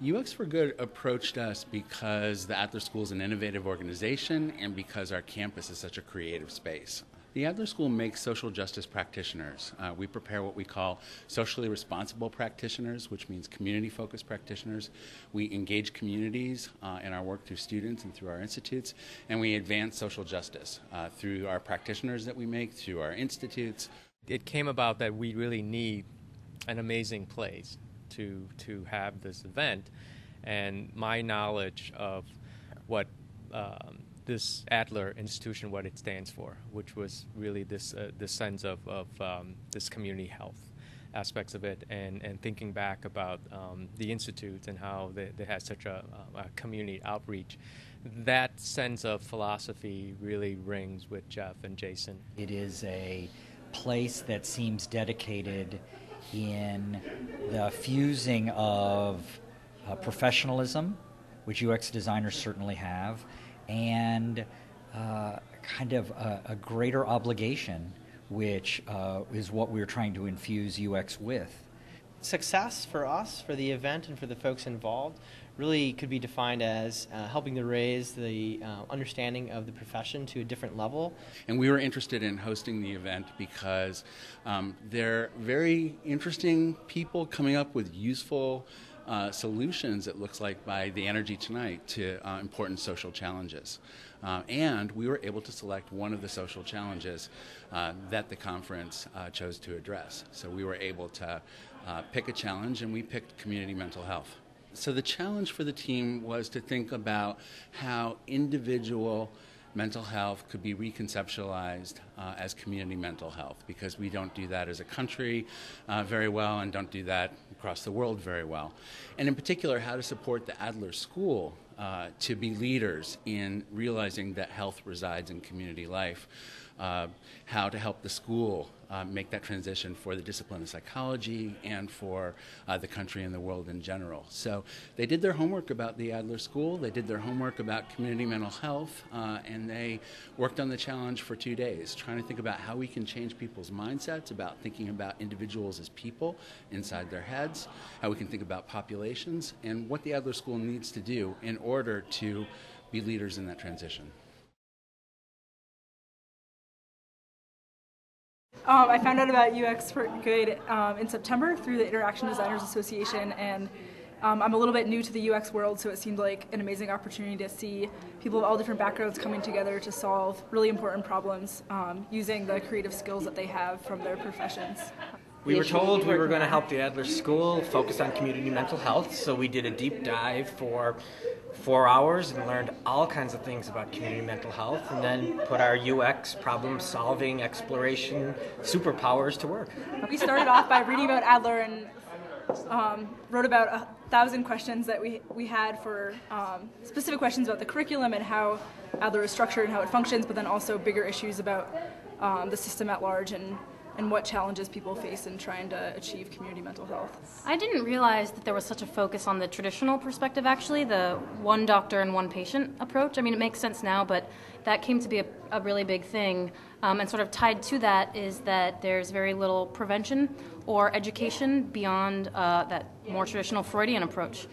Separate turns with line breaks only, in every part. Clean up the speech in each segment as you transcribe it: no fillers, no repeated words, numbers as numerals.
UX for Good approached us because the Adler School is an innovative organization and because our campus is such a creative space. The Adler School makes social justice practitioners. We prepare what we call socially responsible practitioners, which means community-focused practitioners. We engage communities in our work through students and through our institutes, and we advance social justice through our practitioners that we make, through our institutes.
It came about that we really need an amazing place to have this event, and my knowledge of what this Adler institution, what it stands for, which was really this sense of this community health aspects of it, and thinking back about the institute and how they had such a community outreach. That sense of philosophy really rings with Jeff and Jason.
It is a place that seems dedicated in the fusing of professionalism, which UX designers certainly have, and kind of a greater obligation, which is what we're trying to infuse UX with.
Success for us, for the event, and for the folks involved really could be defined as helping to raise the understanding of the profession to a different level.
And we were interested in hosting the event because they're very interesting people coming up with useful solutions, it looks like, by the energy tonight to important social challenges. And we were able to select one of the social challenges that the conference chose to address. So we were able to pick a challenge, and we picked community mental health. So the challenge for the team was to think about how individual mental health could be reconceptualized as community mental health, because we don't do that as a country very well and don't do that across the world very well. And in particular, how to support the Adler School to be leaders in realizing that health resides in community life, how to help the school make that transition for the discipline of psychology and for the country and the world in general. So they did their homework about the Adler School, they did their homework about community mental health, and they worked on the challenge for 2 days, trying to think about how we can change people's mindsets, about thinking about individuals as people inside their heads, how we can think about populations, and what the Adler School needs to do in order to be leaders in that transition.
I found out about UX for Good in September through the Interaction Designers Association, and I'm a little bit new to the UX world, so it seemed like an amazing opportunity to see people of all different backgrounds coming together to solve really important problems using the creative skills that they have from their professions.
We were told we were going to help the Adler School focus on community mental health, so we did a deep dive for 4 hours and learned all kinds of things about community mental health, and then put our UX problem-solving exploration superpowers to work.
We started off by reading about Adler and wrote about 1,000 questions that we had for specific questions about the curriculum and how Adler is structured and how it functions, but then also bigger issues about the system at large and what challenges people face in trying to achieve community mental health.
I didn't realize that there was such a focus on the traditional perspective, actually, the one doctor and one patient approach. I mean, it makes sense now, but that came to be a really big thing. And sort of tied to that is that there's very little prevention or education beyond that more traditional Freudian approach.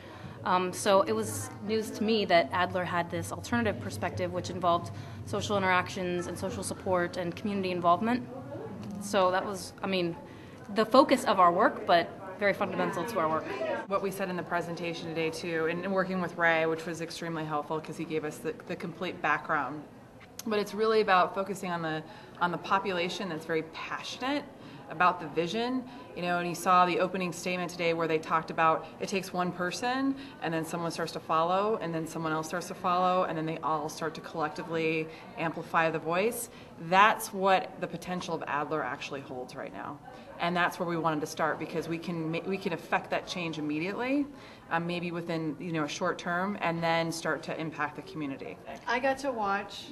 So it was news to me that Adler had this alternative perspective, which involved social interactions and social support and community involvement. So that was, I mean, the focus of our work, but very fundamental to our work.
What we said in the presentation today, too, and working with Ray, which was extremely helpful because he gave us the complete background. But it's really about focusing on the population that's very passionate about the vision, you know, and you saw the opening statement today where they talked about it takes one person and then someone starts to follow and then someone else starts to follow and then they all start to collectively amplify the voice. That's what the potential of Adler actually holds right now. And that's where we wanted to start, because we can affect that change immediately, maybe within a short term, and then start to impact the community.
I got to watch,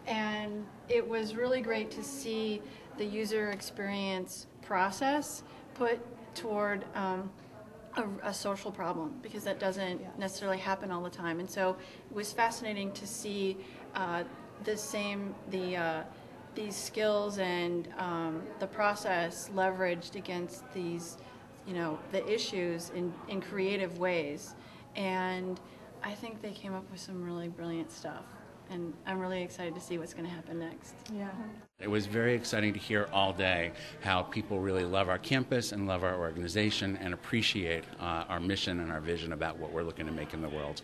and it was really great to see the user experience process put toward a social problem, because that doesn't necessarily happen all the time. And so it was fascinating to see these skills and the process leveraged against these, the issues in creative ways. And I think they came up with some really brilliant stuff. And I'm really excited to see what's going to happen next.
Yeah.
It was very exciting to hear all day how people really love our campus and love our organization and appreciate our mission and our vision about what we're looking to make in the world.